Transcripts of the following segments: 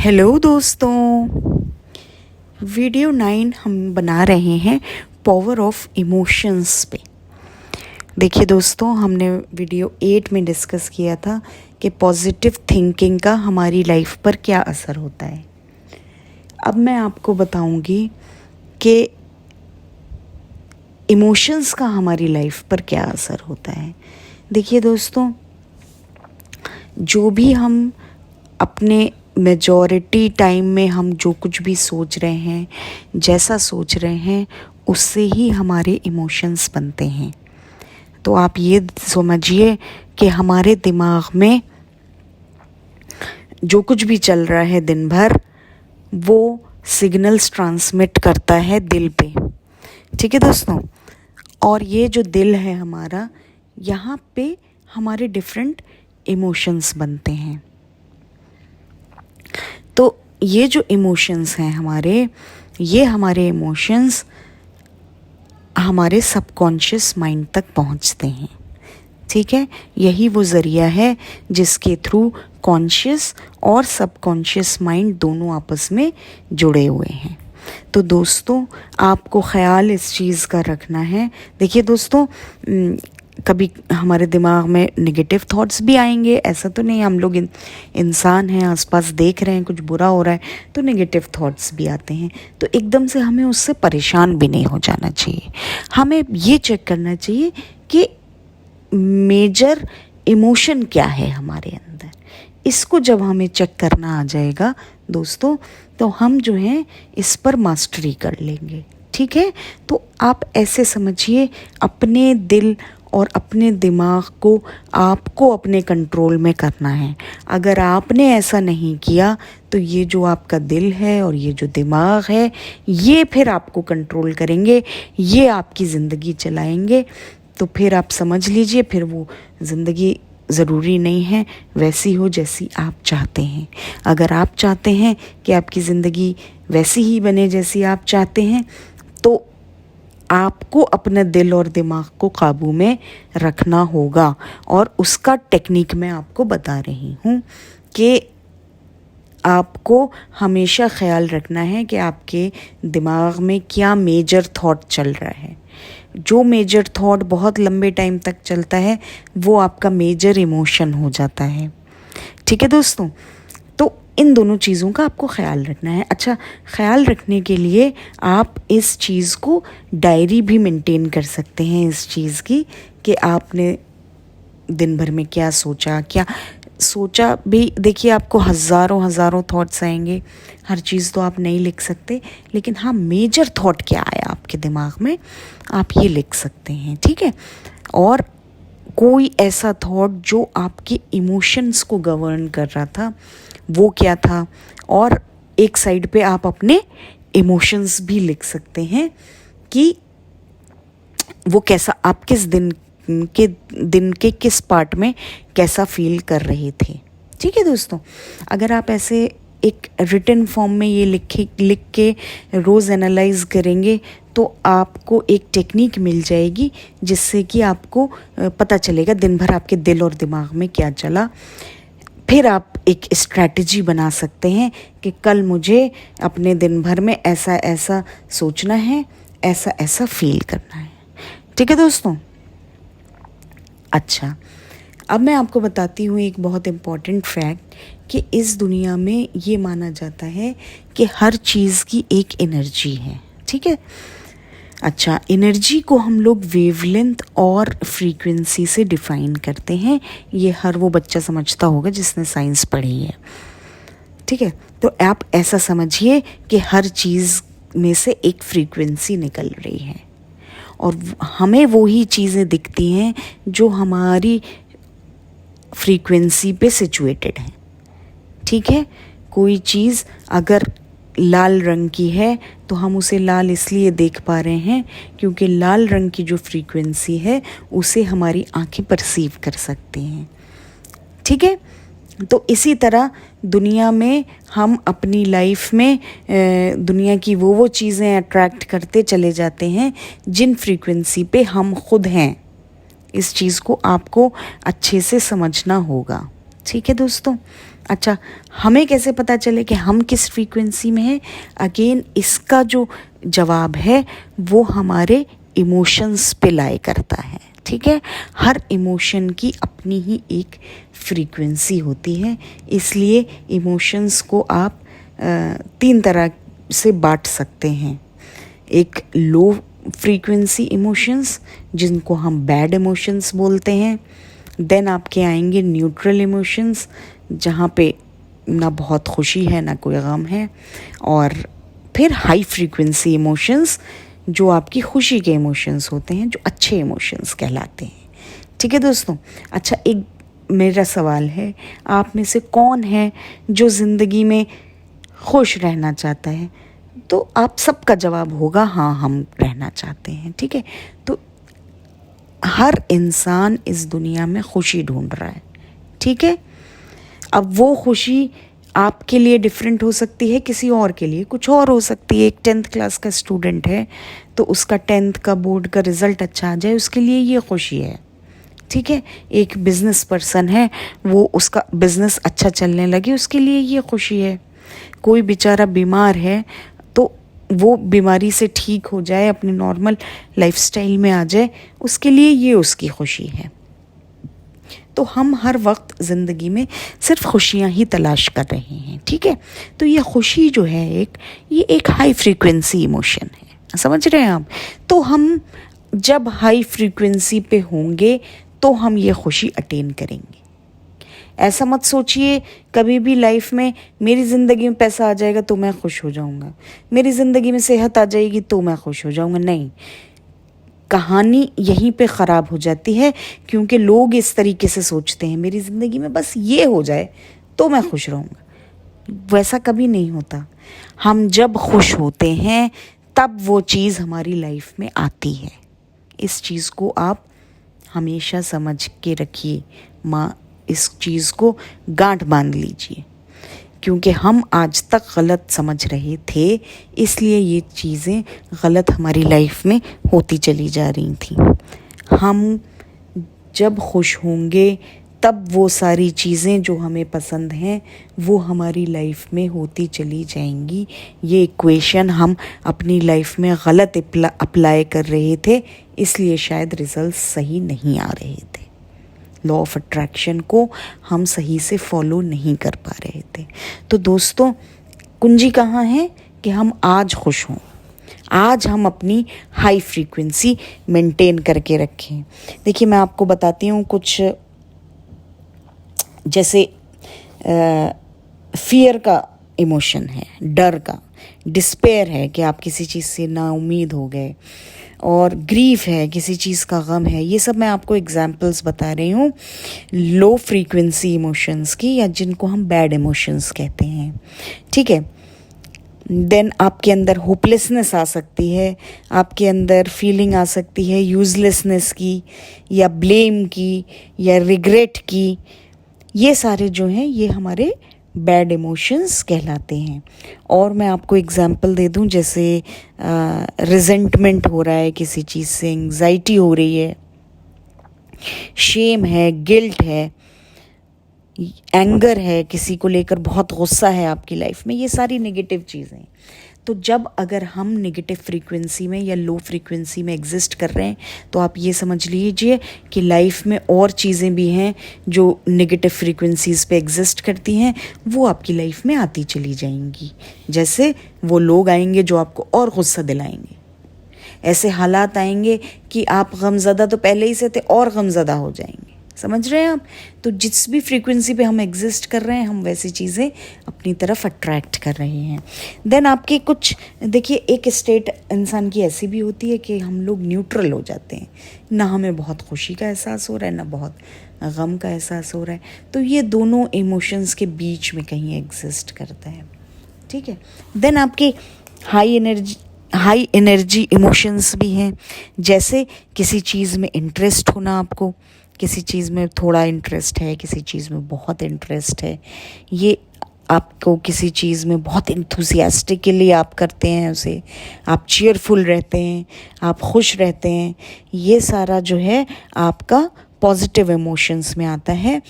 Hello दोस्तों, video 9 हम बना रहे हैं पावर ऑफ इमोशंस पे। देखिए दोस्तों, हमने वीडियो 8 में डिस्कस किया था कि पॉजिटिव थिंकिंग का हमारी लाइफ पर क्या असर होता है। अब मैं आपको बताऊंगी कि इमोशंस का हमारी लाइफ पर क्या असर होता है। देखिए दोस्तों, जो भी हम अपने मेजॉरिटी टाइम में हम जो कुछ भी सोच रहे हैं, जैसा सोच रहे हैं, उससे ही हमारे इमोशंस बनते हैं। तो आप ये समझिए कि हमारे दिमाग में जो कुछ भी चल रहा है दिन भर, वो सिग्नल्स ट्रांसमिट करता है दिल पे। ठीक है दोस्तों, और ये जो दिल है हमारा, यहाँ पे हमारे डिफरेंट इमोशंस बनते हैं। तो ये जो इमोशंस हैं हमारे, ये हमारे इमोशंस हमारे सबकॉन्शियस माइंड तक पहुंचते हैं। ठीक है, यही वो ज़रिया है जिसके थ्रू कॉन्शियस और सबकॉन्शियस माइंड दोनों आपस में जुड़े हुए हैं। तो दोस्तों, आपको ख़याल इस चीज़ का रखना है। देखिए दोस्तों, कभी हमारे दिमाग में नेगेटिव थॉट्स भी आएंगे, ऐसा तो नहीं। हम लोग इंसान हैं, आसपास देख रहे हैं कुछ बुरा हो रहा है तो नेगेटिव थॉट्स भी आते हैं। तो एकदम से हमें उससे परेशान भी नहीं हो जाना चाहिए। हमें ये चेक करना चाहिए कि मेजर इमोशन क्या है हमारे अंदर। इसको जब हमें चेक करना आ जाएगा दोस्तों, तो हम जो हैं इस पर मास्टरी कर लेंगे। ठीक है, तो आप ऐसे समझिए, अपने दिल और अपने दिमाग को आपको अपने कंट्रोल में करना है। अगर आपने ऐसा नहीं किया तो ये जो आपका दिल है और ये जो दिमाग है, ये फिर आपको कंट्रोल करेंगे, ये आपकी ज़िंदगी चलाएंगे। तो फिर आप समझ लीजिए, फिर वो ज़िंदगी ज़रूरी नहीं है वैसी हो जैसी आप चाहते हैं। अगर आप चाहते हैं कि आपकी ज़िंदगी वैसी ही बने जैसी आप चाहते हैं, तो आपको अपने दिल और दिमाग को काबू में रखना होगा। और उसका टेक्निक मैं आपको बता रही हूँ कि आपको हमेशा ख्याल रखना है कि आपके दिमाग में क्या मेजर थॉट चल रहा है। जो मेजर थॉट बहुत लंबे टाइम तक चलता है, वो आपका मेजर इमोशन हो जाता है। ठीक है दोस्तों, तो इन दोनों चीज़ों का आपको ख्याल रखना है। अच्छा, ख्याल रखने के लिए आप इस चीज़ को डायरी भी मेंटेन कर सकते हैं, इस चीज़ की कि आपने दिन भर में क्या सोचा, क्या सोचा भी। देखिए, आपको हज़ारों थॉट्स आएंगे, हर चीज़ तो आप नहीं लिख सकते, लेकिन हाँ, मेजर थॉट क्या आया आपके दिमाग में, आप ये लिख सकते हैं। ठीक है, और कोई ऐसा थॉट जो आपके इमोशंस को गवर्न कर रहा था, वो क्या था। और एक साइड पे आप अपने इमोशंस भी लिख सकते हैं कि वो कैसा, आप किस दिन के किस पार्ट में कैसा फील कर रहे थे। ठीक है दोस्तों, अगर आप ऐसे एक रिटन फॉर्म में ये लिख के रोज़ एनालाइज करेंगे, तो आपको एक टेक्निक मिल जाएगी जिससे कि आपको पता चलेगा दिन भर आपके दिल और दिमाग में क्या चला। फिर आप एक स्ट्रैटेजी बना सकते हैं कि कल मुझे अपने दिन भर में ऐसा ऐसा सोचना है, ऐसा ऐसा फील करना है। ठीक है दोस्तों। अच्छा, अब मैं आपको बताती हूँ एक बहुत इम्पॉर्टेंट फैक्ट कि इस दुनिया में ये माना जाता है कि हर चीज़ की एक एनर्जी है। ठीक है, अच्छा, एनर्जी को हम लोग वेवलेंथ और फ्रीक्वेंसी से डिफ़ाइन करते हैं। ये हर वो बच्चा समझता होगा जिसने साइंस पढ़ी है। ठीक है, तो आप ऐसा समझिए कि हर चीज़ में से एक फ्रीक्वेंसी निकल रही है और हमें वही चीज़ें दिखती हैं जो हमारी फ्रीक्वेंसी पे सिचुएटेड है। ठीक है, कोई चीज़ अगर लाल रंग की है तो हम उसे लाल इसलिए देख पा रहे हैं क्योंकि लाल रंग की जो फ्रीक्वेंसी है उसे हमारी आंखें परसीव कर सकती हैं। ठीक है, तो इसी तरह दुनिया में हम अपनी लाइफ में दुनिया की वो चीज़ें अट्रैक्ट करते चले जाते हैं जिन फ्रीक्वेंसी पे हम खुद हैं। इस चीज़ को आपको अच्छे से समझना होगा। ठीक है दोस्तों, अच्छा, हमें कैसे पता चले कि हम किस फ्रीक्वेंसी में हैं? अगेन इसका जो जवाब है वो हमारे इमोशंस पे लाई करता है, ठीक है। हर इमोशन की अपनी ही एक फ्रीक्वेंसी होती है, इसलिए इमोशंस को आप 3 तरह से बांट सकते हैं। एक लो फ्रीक्वेंसी इमोशंस जिनको हम बैड इमोशंस बोलते हैं। देन आपके आएंगे न्यूट्रल इमोशंस जहाँ पे ना बहुत खुशी है ना कोई गम है। और फिर हाई फ्रीक्वेंसी इमोशंस जो आपकी खुशी के इमोशंस होते हैं, जो अच्छे इमोशंस कहलाते हैं, ठीक है दोस्तों। अच्छा, एक मेरा सवाल है, आप में से कौन है जो ज़िंदगी में खुश रहना चाहता है? तो आप सबका जवाब होगा हाँ, हम रहना चाहते हैं, ठीक है। तो हर इंसान इस दुनिया में खुशी ढूंढ रहा है, ठीक है। अब वो खुशी आपके लिए डिफरेंट हो सकती है, किसी और के लिए कुछ और हो सकती है। एक 10th क्लास का स्टूडेंट है तो उसका 10th का बोर्ड का रिज़ल्ट अच्छा आ जाए, उसके लिए ये खुशी है, ठीक है। एक बिजनेस पर्सन है, वो उसका बिजनेस अच्छा चलने लगे, उसके लिए ये खुशी है। कोई बेचारा बीमार है तो वो बीमारी से ठीक हो जाए, अपनी नॉर्मल लाइफस्टाइल में आ जाए, उसके लिए ये उसकी खुशी है। तो हम हर वक्त ज़िंदगी में सिर्फ खुशियाँ ही तलाश कर रहे हैं, ठीक है। तो ये खुशी जो है ये एक हाई फ्रीक्वेंसी इमोशन है, समझ रहे हैं आप। तो हम जब हाई फ्रीक्वेंसी पे होंगे तो हम ये खुशी अटेन करेंगे। ऐसा मत सोचिए कभी भी लाइफ में मेरी ज़िंदगी में पैसा आ जाएगा तो मैं खुश हो जाऊँगा, मेरी ज़िंदगी में सेहत आ जाएगी तो मैं खुश हो जाऊँगा। नहीं, कहानी यहीं पे ख़राब हो जाती है, क्योंकि लोग इस तरीके से सोचते हैं मेरी ज़िंदगी में बस ये हो जाए तो मैं खुश रहूँगा। वैसा कभी नहीं होता। हम जब खुश होते हैं तब वो चीज़ हमारी लाइफ में आती है। इस चीज़ को आप हमेशा समझ के रखिए, इस चीज़ को गांठ बांध लीजिए, क्योंकि हम आज तक गलत समझ रहे थे, इसलिए ये चीज़ें गलत हमारी लाइफ में होती चली जा रही थी। हम जब खुश होंगे तब वो सारी चीज़ें जो हमें पसंद हैं वो हमारी लाइफ में होती चली जाएंगी। ये इक्वेशन हम अपनी लाइफ में गलत अप्लाई कर रहे थे, इसलिए शायद रिजल्ट सही नहीं आ रहे थे। लॉ ऑफ अट्रैक्शन को हम सही से फॉलो नहीं कर पा रहे थे। तो दोस्तों, कुंजी कहाँ है कि हम आज खुश हों, आज हम अपनी हाई फ्रीक्वेंसी मेंटेन करके रखें। देखिए, मैं आपको बताती हूँ कुछ, जैसे फियर का इमोशन है, डर का, डिस्पेयर है कि आप किसी चीज़ से नाउम्मीद हो गए, और ग्रीफ है, किसी चीज़ का गम है। ये सब मैं आपको एग्जांपल्स बता रही हूँ लो फ्रीक्वेंसी इमोशंस की, या जिनको हम बैड इमोशंस कहते हैं, ठीक है। देन आपके अंदर होपलेसनेस आ सकती है, आपके अंदर फीलिंग आ सकती है यूज़लेसनेस की, या ब्लेम की, या रिग्रेट की। ये सारे जो हैं ये हमारे बैड इमोशंस कहलाते हैं। और मैं आपको एग्जांपल दे दूं, जैसे रिजेंटमेंट हो रहा है किसी चीज़ से, एंग्जाइटी हो रही है, शेम है, गिल्ट है, एंगर है, किसी को लेकर बहुत गुस्सा है आपकी लाइफ में, ये सारी नेगेटिव चीज़ें हैं। तो जब अगर हम नेगेटिव फ्रीक्वेंसी में या लो फ्रीक्वेंसी में एग्जिस्ट कर रहे हैं तो आप ये समझ लीजिए कि लाइफ में और चीज़ें भी हैं जो नेगेटिव फ्रीक्वेंसीज़ पे एग्जिस्ट करती हैं, वो आपकी लाइफ में आती चली जाएंगी। जैसे वो लोग आएंगे जो आपको और गुस्सा दिलाएंगे, ऐसे हालात आएंगे कि आप गमज़दा तो पहले ही से थे और गमज़दा हो जाएंगे। समझ रहे हैं आप। तो जिस भी फ्रीक्वेंसी पे हम एग्जिस्ट कर रहे हैं हम वैसी चीज़ें अपनी तरफ अट्रैक्ट कर रहे हैं। देन आपके कुछ देखिए, एक स्टेट इंसान की ऐसी भी होती है कि हम लोग न्यूट्रल हो जाते हैं, ना हमें बहुत खुशी का एहसास हो रहा है ना बहुत गम का एहसास हो रहा है। तो ये दोनों इमोशंस के बीच में कहीं एग्जिस्ट करता है, ठीक है। देन आपके हाई एनर्जी इमोशंस भी हैं, जैसे किसी चीज़ में इंटरेस्ट होना, आपको किसी चीज़ में थोड़ा इंटरेस्ट है, किसी चीज़ में बहुत इंटरेस्ट है, ये आपको किसी चीज़ में बहुत इंथुसियास्टिकली आप करते हैं उसे, आप चीयरफुल रहते हैं, आप खुश रहते हैं, ये सारा जो है आपका पॉजिटिव इमोशंस में आता है।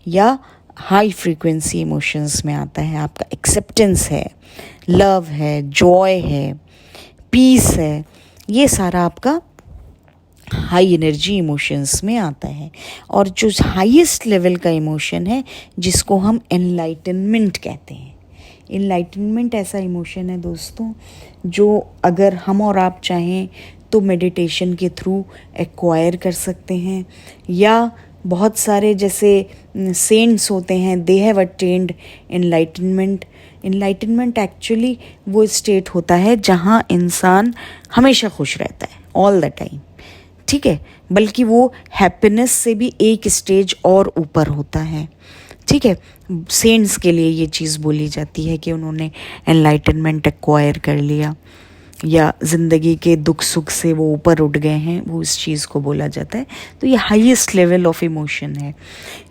या हाई फ्रीक्वेंसी इमोशंस में आता है। आपका एक्सेप्टेंस है, लव है, जॉय है, पीस है, ये सारा आपका हाई एनर्जी इमोशंस में आता है। और जो हाईएस्ट लेवल का इमोशन है जिसको हम एनलाइटनमेंट कहते हैं। एनलाइटनमेंट ऐसा इमोशन है दोस्तों जो अगर हम और आप चाहें तो मेडिटेशन के थ्रू एक्वायर कर सकते हैं, या बहुत सारे जैसे सेंट्स होते हैं, they have attend enlightenment. Enlightenment actually वो स्टेट होता है जहाँ इंसान हमेशा खुश रहता है, ऑल द टाइम, ठीक है, बल्कि वो हैप्पीनेस से भी एक स्टेज और ऊपर होता है, ठीक है। सेंट्स के लिए ये चीज़ बोली जाती है कि उन्होंने एनलाइटनमेंट एक्वायर कर लिया, या ज़िंदगी के दुख सुख से वो ऊपर उठ गए हैं, वो इस चीज़ को बोला जाता है। तो ये हाईएस्ट लेवल ऑफ इमोशन है।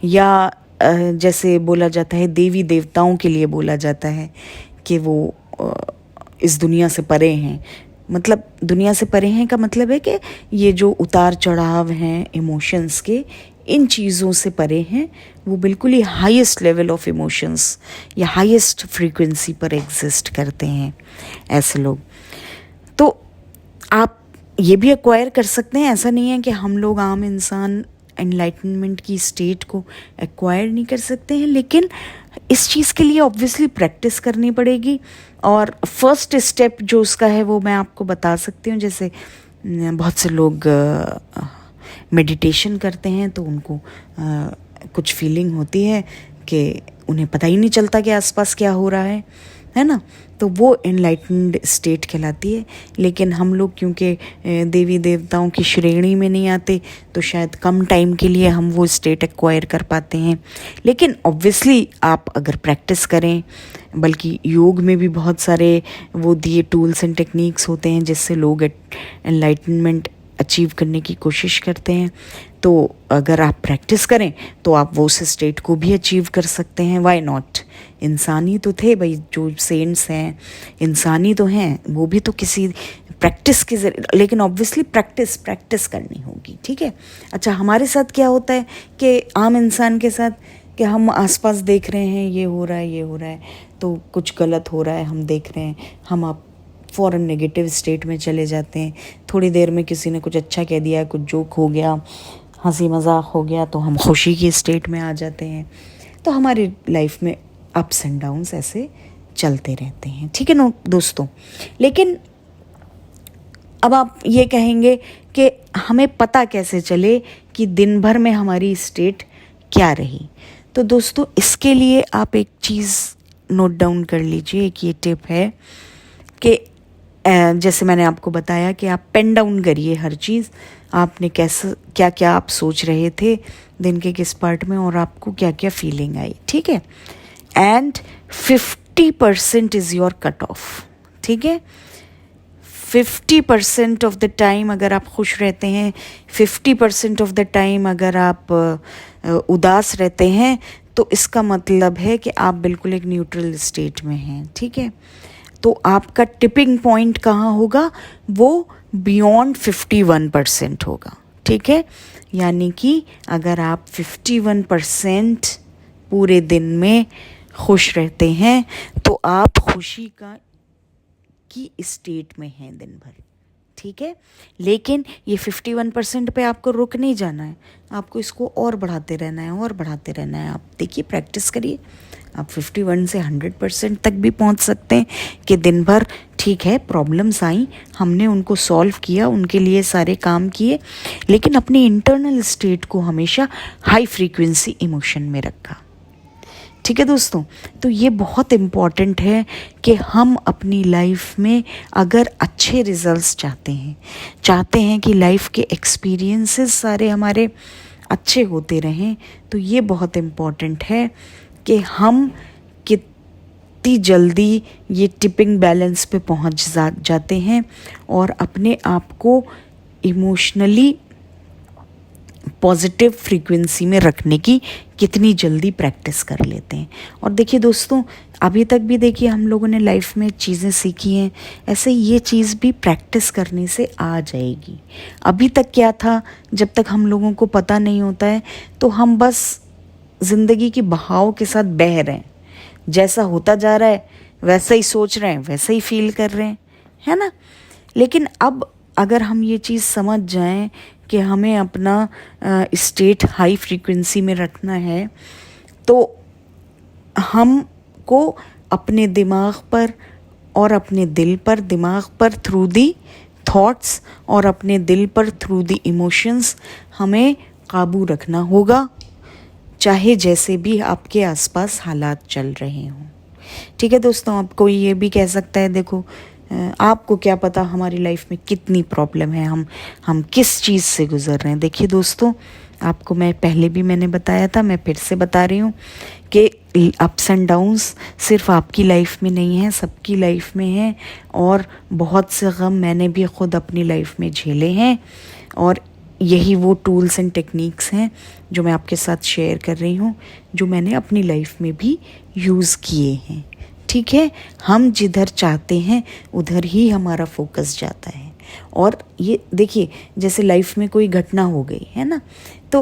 या जैसे बोला जाता है देवी देवताओं के लिए बोला जाता है कि वो इस दुनिया से परे हैं। मतलब दुनिया से परे हैं का मतलब है कि ये जो उतार चढ़ाव हैं इमोशंस के, इन चीज़ों से परे हैं, वो बिल्कुल ही हाईएस्ट लेवल ऑफ इमोशंस या हाईएस्ट फ्रीक्वेंसी पर एग्जिस्ट करते हैं ऐसे लोग। तो आप ये भी एक्वायर कर सकते हैं, ऐसा नहीं है कि हम लोग आम इंसान एनलाइटनमेंट की स्टेट को एक्वायर नहीं कर सकते हैं, लेकिन इस चीज़ के लिए ऑब्वियसली प्रैक्टिस करनी पड़ेगी। और फर्स्ट स्टेप जो उसका है वो मैं आपको बता सकती हूँ। जैसे बहुत से लोग मेडिटेशन करते हैं तो उनको कुछ फीलिंग होती है कि उन्हें पता ही नहीं चलता कि आसपास क्या हो रहा है ना, तो वो एनलाइटन्ड स्टेट कहलाती है। लेकिन हम लोग क्योंकि देवी देवताओं की श्रेणी में नहीं आते तो शायद कम टाइम के लिए हम वो स्टेट एक्वायर कर पाते हैं। लेकिन ऑब्वियसली आप अगर प्रैक्टिस करें, बल्कि योग में भी बहुत सारे वो दिए टूल्स एंड टेक्निक्स होते हैं जिससे लोग एनलाइटनमेंट अचीव करने की कोशिश करते हैं, तो अगर आप प्रैक्टिस करें तो आप वो उस स्टेट को भी अचीव कर सकते हैं। Why not. इंसान ही तो थे भाई, जो सेंट्स हैं इंसान ही तो हैं, वो भी तो किसी प्रैक्टिस के जरिए, लेकिन ऑब्वियसली प्रैक्टिस करनी होगी, ठीक है। अच्छा, हमारे साथ क्या होता है कि आम इंसान के साथ कि हम आसपास देख रहे हैं ये हो रहा है तो कुछ गलत हो रहा है, हम देख रहे हैं, हम आप फ़ौरन नेगेटिव स्टेट में चले जाते हैं। थोड़ी देर में किसी ने कुछ अच्छा कह दिया, कुछ जोक हो गया, हंसी मजाक हो गया, तो हम खुशी की स्टेट में आ जाते हैं। तो हमारी लाइफ में अप्स एंड डाउन्स ऐसे चलते रहते हैं, ठीक है ना दोस्तों। लेकिन अब आप ये कहेंगे कि हमें पता कैसे चले कि दिन भर में हमारी स्टेट क्या रही। तो दोस्तों इसके लिए आप एक चीज़ नोट डाउन कर लीजिए, एक ये टिप है कि जैसे मैंने आपको बताया कि आप पेन डाउन करिए हर चीज़, आपने कैसे क्या क्या आप सोच रहे थे दिन के किस पार्ट में, और आपको क्या क्या फीलिंग आई, ठीक है। And 50% is your cut off, ठीक है। 50% ऑफ द टाइम अगर आप खुश रहते हैं, 50% ऑफ द टाइम अगर आप उदास रहते हैं, तो इसका मतलब है कि आप बिल्कुल एक न्यूट्रल स्टेट में हैं, ठीक है। तो आपका टिपिंग पॉइंट कहाँ होगा, वो बियॉन्ड 51% होगा, ठीक है। यानी कि अगर आप 51% पूरे दिन में खुश रहते हैं तो आप खुशी की स्टेट में हैं दिन भर, ठीक है। लेकिन ये 51% पे आपको रुक नहीं जाना है, आपको इसको और बढ़ाते रहना है। आप देखिए, प्रैक्टिस करिए, आप 51 से 100% तक भी पहुंच सकते हैं कि दिन भर ठीक है, प्रॉब्लम्स आई, हमने उनको सॉल्व किया, उनके लिए सारे काम किए, लेकिन अपनी इंटरनल स्टेट को हमेशा हाई फ्रीक्वेंसी इमोशन में रखा, ठीक है दोस्तों। तो ये बहुत इम्पॉर्टेंट है कि हम अपनी लाइफ में अगर अच्छे रिजल्ट्स चाहते हैं कि लाइफ के एक्सपीरियंसेस सारे हमारे अच्छे होते रहें, तो ये बहुत इम्पॉर्टेंट है कि हम कितनी जल्दी ये टिपिंग बैलेंस पे पहुंच जाते हैं और अपने आप को इमोशनली पॉजिटिव फ्रीक्वेंसी में रखने की कितनी जल्दी प्रैक्टिस कर लेते हैं। और देखिए दोस्तों, अभी तक भी देखिए हम लोगों ने लाइफ में चीज़ें सीखी हैं, ऐसे ये चीज़ भी प्रैक्टिस करने से आ जाएगी। अभी तक क्या था, जब तक हम लोगों को पता नहीं होता है तो हम बस ज़िंदगी की बहाव के साथ बह रहे हैं, जैसा होता जा रहा है वैसा ही सोच रहे हैं, वैसा ही फील कर रहे हैं, है ना। लेकिन अब अगर हम ये चीज़ समझ जाएं कि हमें अपना स्टेट हाई फ्रीक्वेंसी में रखना है, तो हमको अपने दिमाग पर और अपने दिल पर, दिमाग पर थ्रू दी थॉट्स और अपने दिल पर थ्रू दी इमोशंस हमें काबू रखना होगा, चाहे जैसे भी आपके आसपास हालात चल रहे हों। ठीक है दोस्तों, अब कोई ये भी कह सकता है देखो आपको क्या पता हमारी लाइफ में कितनी प्रॉब्लम है, हम किस चीज़ से गुज़र रहे हैं। देखिए दोस्तों, आपको मैं पहले भी मैंने बताया था, मैं फिर से बता रही हूँ कि अप्स एंड डाउन्स सिर्फ आपकी लाइफ में नहीं है, सबकी लाइफ में है। और बहुत से गम मैंने भी खुद अपनी लाइफ में झेले हैं, और यही वो टूल्स एंड टेक्निक्स हैं जो मैं आपके साथ शेयर कर रही हूँ, जो मैंने अपनी लाइफ में भी यूज़ किए हैं। ठीक है, हम जिधर चाहते हैं उधर ही हमारा फोकस जाता है। और ये देखिए, जैसे लाइफ में कोई घटना हो गई है ना, तो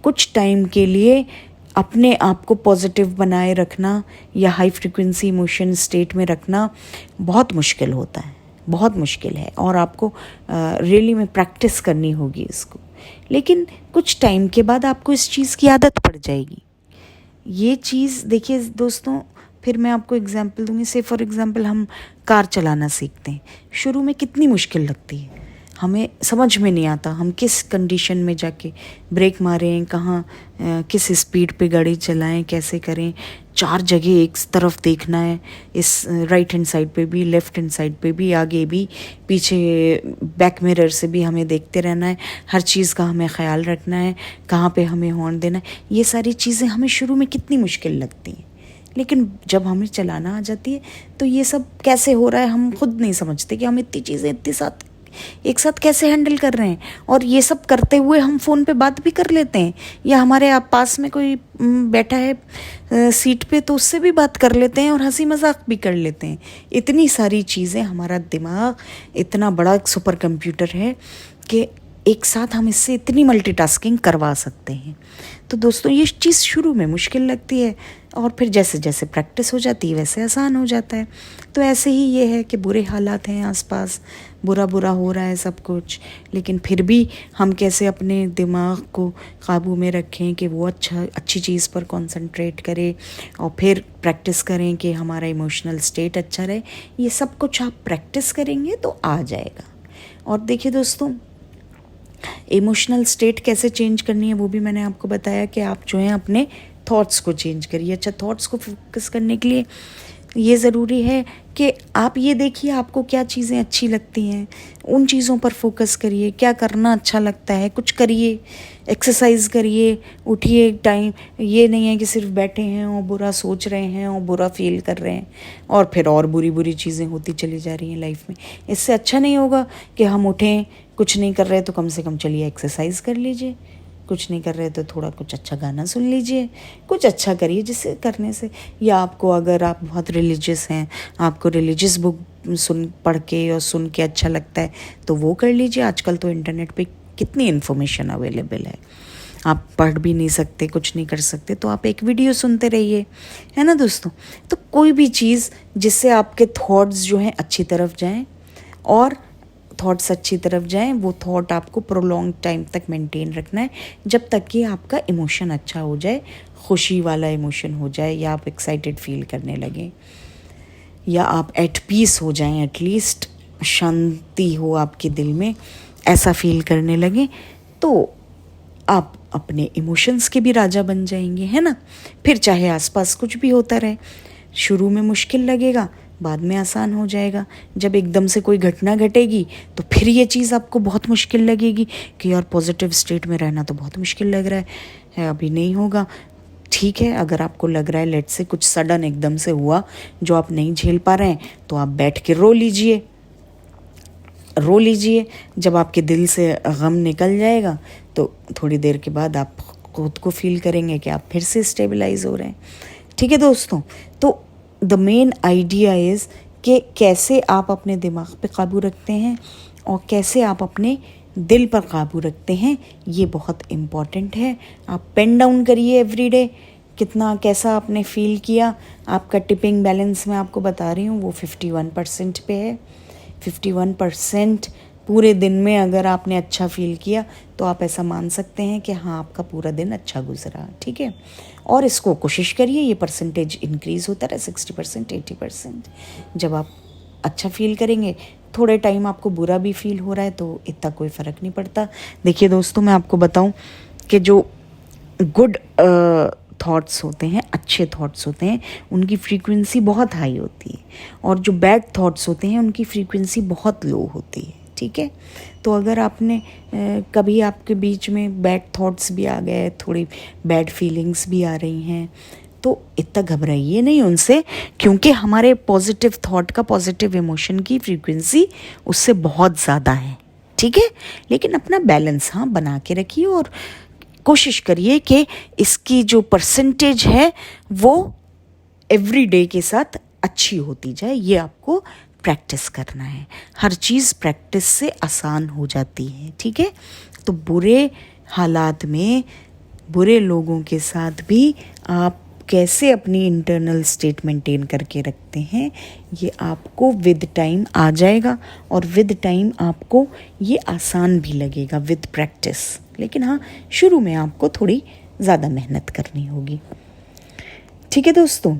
कुछ टाइम के लिए अपने आप को पॉजिटिव बनाए रखना या हाई फ्रिक्वेंसी इमोशन स्टेट में रखना बहुत मुश्किल होता है, बहुत मुश्किल है, और आपको रियली में प्रैक्टिस करनी होगी इसको। लेकिन कुछ टाइम के बाद आपको इस चीज़ की आदत पड़ जाएगी। ये चीज़ देखिए दोस्तों, फिर मैं आपको एग्जांपल दूंगी। से फॉर एग्जांपल हम कार चलाना सीखते हैं, शुरू में कितनी मुश्किल लगती है, हमें समझ में नहीं आता हम किस कंडीशन में जाके ब्रेक मारें, कहाँ किस स्पीड पे गाड़ी चलाएं, कैसे करें। 4 जगह एक तरफ देखना है, इस राइट हैंड साइड पे भी, लेफ्ट हैंड साइड पे भी, आगे भी, पीछे बैक मिरर से भी हमें देखते रहना है, हर चीज़ का हमें ख्याल रखना है, कहाँ पे हमें हॉर्न देना है। ये सारी चीज़ें हमें शुरू में कितनी मुश्किल लगती हैं, लेकिन जब हमें चलाना आ जाती है तो ये सब कैसे हो रहा है हम खुद नहीं समझते कि हम इतनी चीज़ें एक साथ कैसे हैंडल कर रहे हैं। और ये सब करते हुए हम फ़ोन पे बात भी कर लेते हैं, या हमारे आप पास में कोई बैठा है सीट पे तो उससे भी बात कर लेते हैं, और हंसी मजाक भी कर लेते हैं। इतनी सारी चीज़ें, हमारा दिमाग इतना बड़ा सुपर कंप्यूटर है कि एक साथ हम इससे इतनी मल्टीटास्किंग करवा सकते हैं। तो दोस्तों, ये चीज़ शुरू में मुश्किल लगती है, और फिर जैसे जैसे प्रैक्टिस हो जाती है वैसे आसान हो जाता है। तो ऐसे ही ये है कि बुरे हालात हैं आसपास, बुरा बुरा हो रहा है सब कुछ, लेकिन फिर भी हम कैसे अपने दिमाग को काबू में रखें कि वो अच्छी चीज़ पर कंसंट्रेट करें, और फिर प्रैक्टिस करें कि हमारा इमोशनल स्टेट अच्छा रहे। ये सब कुछ आप प्रैक्टिस करेंगे तो आ जाएगा। और देखिए दोस्तों, इमोशनल स्टेट कैसे चेंज करनी है वो भी मैंने आपको बताया कि आप जो है अपने थॉट्स को चेंज करिए। अच्छा, थॉट्स को फोकस करने के लिए ये ज़रूरी है कि आप ये देखिए आपको क्या चीज़ें अच्छी लगती हैं, उन चीज़ों पर फोकस करिए। क्या करना अच्छा लगता है, कुछ करिए, एक्सरसाइज करिए, उठिए टाइम। ये नहीं है कि सिर्फ बैठे हैं और बुरा सोच रहे हैं और बुरा फील कर रहे हैं, और फिर और बुरी बुरी चीज़ें होती चली जा रही हैं लाइफ में। इससे अच्छा नहीं होगा कि हम उठें, कुछ नहीं कर रहे तो कम से कम चलिए एक्सरसाइज कर लीजिए, कुछ नहीं कर रहे तो थोड़ा कुछ अच्छा गाना सुन लीजिए, कुछ अच्छा करिए जिससे करने से, या आपको अगर आप बहुत रिलीजियस हैं, आपको रिलीजियस बुक पढ़ के और सुन के अच्छा लगता है तो वो कर लीजिए। आजकल तो इंटरनेट पे कितनी इन्फॉर्मेशन अवेलेबल है, आप पढ़ भी नहीं सकते, कुछ नहीं कर सकते, तो आप एक वीडियो सुनते रहिए, है ना दोस्तों। तो कोई भी चीज़ जिससे आपके थॉट्स जो हैं अच्छी तरफ जाएं, और थॉट्स अच्छी तरफ जाएं, वो थॉट आपको प्रोलॉन्ग टाइम तक मेंटेन रखना है, जब तक कि आपका इमोशन अच्छा हो जाए, खुशी वाला इमोशन हो जाए, या आप एक्साइटेड फील करने लगें, या आप एट पीस हो जाएं, एटलीस्ट शांति हो आपके दिल में, ऐसा फील करने लगें, तो आप अपने इमोशंस के भी राजा बन जाएंगे, है ना। फिर चाहे आसपास कुछ भी होता रहे, शुरू में मुश्किल लगेगा, बाद में आसान हो जाएगा। जब एकदम से कोई घटना घटेगी तो फिर ये चीज़ आपको बहुत मुश्किल लगेगी कि यार पॉजिटिव स्टेट में रहना तो बहुत मुश्किल लग रहा है, अभी नहीं होगा। ठीक है, अगर आपको लग रहा है लेट से कुछ सडन एकदम से हुआ जो आप नहीं झेल पा रहे हैं, तो आप बैठ के रो लीजिए। जब आपके दिल से गम निकल जाएगा तो थोड़ी देर के बाद आप खुद को फील करेंगे कि आप फिर से स्टेबलाइज हो रहे हैं। ठीक है दोस्तों, तो द मेन आइडिया इज़ कि कैसे आप अपने दिमाग पे काबू रखते हैं और कैसे आप अपने दिल पर काबू रखते हैं, ये बहुत इम्पॉर्टेंट है। आप पेन डाउन करिए एवरीडे, कितना कैसा आपने फील किया। आपका टिपिंग बैलेंस मैं आपको बता रही हूँ वो 51% पे है। 51% पूरे दिन में अगर आपने अच्छा फील किया तो आप ऐसा मान सकते हैं कि हाँ आपका पूरा दिन अच्छा गुजरा, ठीक है। और इसको कोशिश करिए, ये परसेंटेज इंक्रीज़ होता रहे 60%, 80%। जब आप अच्छा फील करेंगे, थोड़े टाइम आपको बुरा भी फील हो रहा है तो इतना कोई फ़र्क नहीं पड़ता। देखिए दोस्तों, मैं आपको बताऊं कि जो गुड थॉट्स होते हैं, अच्छे थॉट्स होते हैं, उनकी फ्रीक्वेंसी बहुत हाई होती है, और जो बैड थॉट्स होते हैं उनकी फ्रीक्वेंसी बहुत लो होती है, ठीक है। तो अगर आपने कभी आपके बीच में बैड थॉट्स भी आ गए, थोड़ी बैड फीलिंग्स भी आ रही हैं, तो इतना घबराइए नहीं उनसे, क्योंकि हमारे पॉजिटिव थॉट का, पॉजिटिव इमोशन की फ्रीक्वेंसी उससे बहुत ज़्यादा है, ठीक है। लेकिन अपना बैलेंस हाँ बना के रखिए और कोशिश करिए कि इसकी जो परसेंटेज है वो एवरी डे के साथ अच्छी होती जाए। ये आपको प्रैक्टिस करना है। हर चीज़ प्रैक्टिस से आसान हो जाती है, ठीक है। तो बुरे हालात में, बुरे लोगों के साथ भी आप कैसे अपनी इंटरनल स्टेट मेंटेन करके रखते हैं, ये आपको विद टाइम आ जाएगा, और विद टाइम आपको ये आसान भी लगेगा विद प्रैक्टिस। लेकिन हाँ, शुरू में आपको थोड़ी ज़्यादा मेहनत करनी होगी, ठीक है दोस्तों।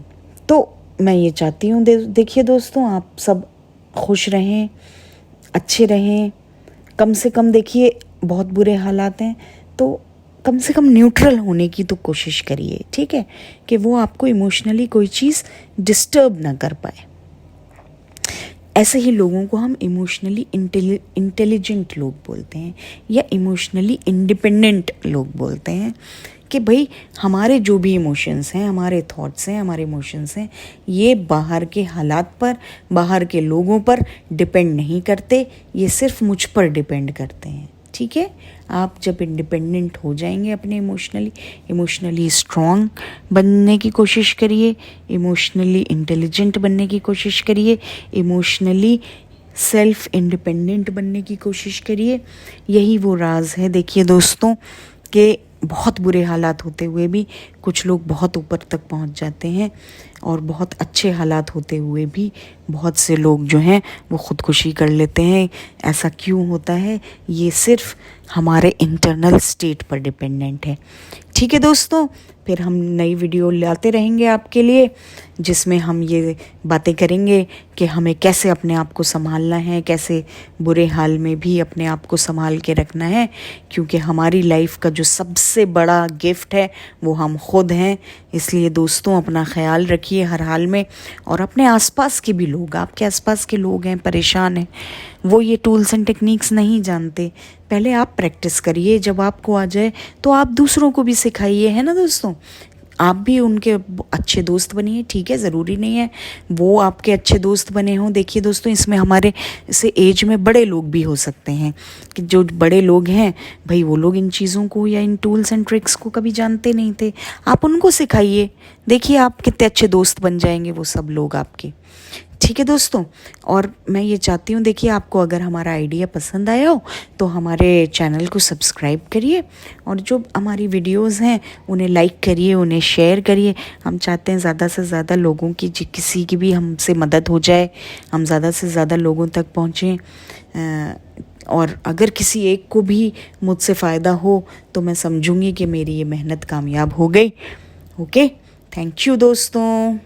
तो मैं ये चाहती हूँ, देखिए दोस्तों, आप सब खुश रहें, अच्छे रहें। कम से कम देखिए, बहुत बुरे हालात हैं तो कम से कम न्यूट्रल होने की तो कोशिश करिए, ठीक है, कि वो आपको इमोशनली कोई चीज़ डिस्टर्ब ना कर पाए। ऐसे ही लोगों को हम इमोशनली इंटेलिजेंट लोग बोलते हैं, या इमोशनली इंडिपेंडेंट लोग बोलते हैं, कि भाई हमारे जो भी इमोशंस हैं, हमारे थॉट्स हैं, हमारे इमोशंस हैं, ये बाहर के हालात पर, बाहर के लोगों पर डिपेंड नहीं करते, ये सिर्फ मुझ पर डिपेंड करते हैं, ठीक है। आप जब इंडिपेंडेंट हो जाएंगे अपने इमोशनली स्ट्रॉन्ग बनने की कोशिश करिए, इमोशनली इंटेलिजेंट बनने की कोशिश करिए, इमोशनली सेल्फ इंडिपेंडेंट बनने की कोशिश करिए। यही वो राज है, देखिए दोस्तों, कि बहुत बुरे हालात होते हुए भी कुछ लोग बहुत ऊपर तक पहुंच जाते हैं, और बहुत अच्छे हालात होते हुए भी बहुत से लोग जो हैं वो ख़ुदकुशी कर लेते हैं। ऐसा क्यों होता है? ये सिर्फ हमारे इंटरनल स्टेट पर डिपेंडेंट है, ठीक है दोस्तों। फिर हम नई वीडियो लाते रहेंगे आपके लिए, जिसमें हम ये बातें करेंगे कि हमें कैसे अपने आप को संभालना है, कैसे बुरे हाल में भी अपने आप को संभाल के रखना है, क्योंकि हमारी लाइफ का जो सबसे बड़ा गिफ्ट है वो हम खुद हैं। इसलिए दोस्तों, अपना ख्याल रखिए हर हाल में, और अपने आसपास के भी लोग, आपके आसपास के लोग हैं, परेशान हैं, वो ये टूल्स एंड टेक्निक्स नहीं जानते, पहले आप प्रैक्टिस करिए, जब आपको आ जाए तो आप दूसरों को भी सिखाइए, है ना दोस्तों। आप भी उनके अच्छे दोस्त बनिए, ठीक है। ज़रूरी नहीं है वो आपके अच्छे दोस्त बने हों। देखिए दोस्तों, इसमें हमारे से एज में बड़े लोग भी हो सकते हैं, कि जो बड़े लोग हैं भाई, वो लोग इन चीज़ों को या इन टूल्स एंड ट्रिक्स को कभी जानते नहीं थे, आप उनको सिखाइए। देखिए आप कितने अच्छे दोस्त बन जाएंगे वो सब लोग आपके, ठीक है दोस्तों। और मैं ये चाहती हूँ, देखिए आपको अगर हमारा आइडिया पसंद आया हो तो हमारे चैनल को सब्सक्राइब करिए, और जो हमारी वीडियोस हैं उन्हें लाइक करिए, उन्हें शेयर करिए। हम चाहते हैं ज़्यादा से ज़्यादा लोगों की, किसी की भी हमसे मदद हो जाए, हम ज़्यादा से ज़्यादा लोगों तक पहुँचें, और अगर किसी एक को भी मुझसे फ़ायदा हो तो मैं समझूंगी कि मेरी ये मेहनत कामयाब हो गई। ओके, थैंक यू दोस्तों।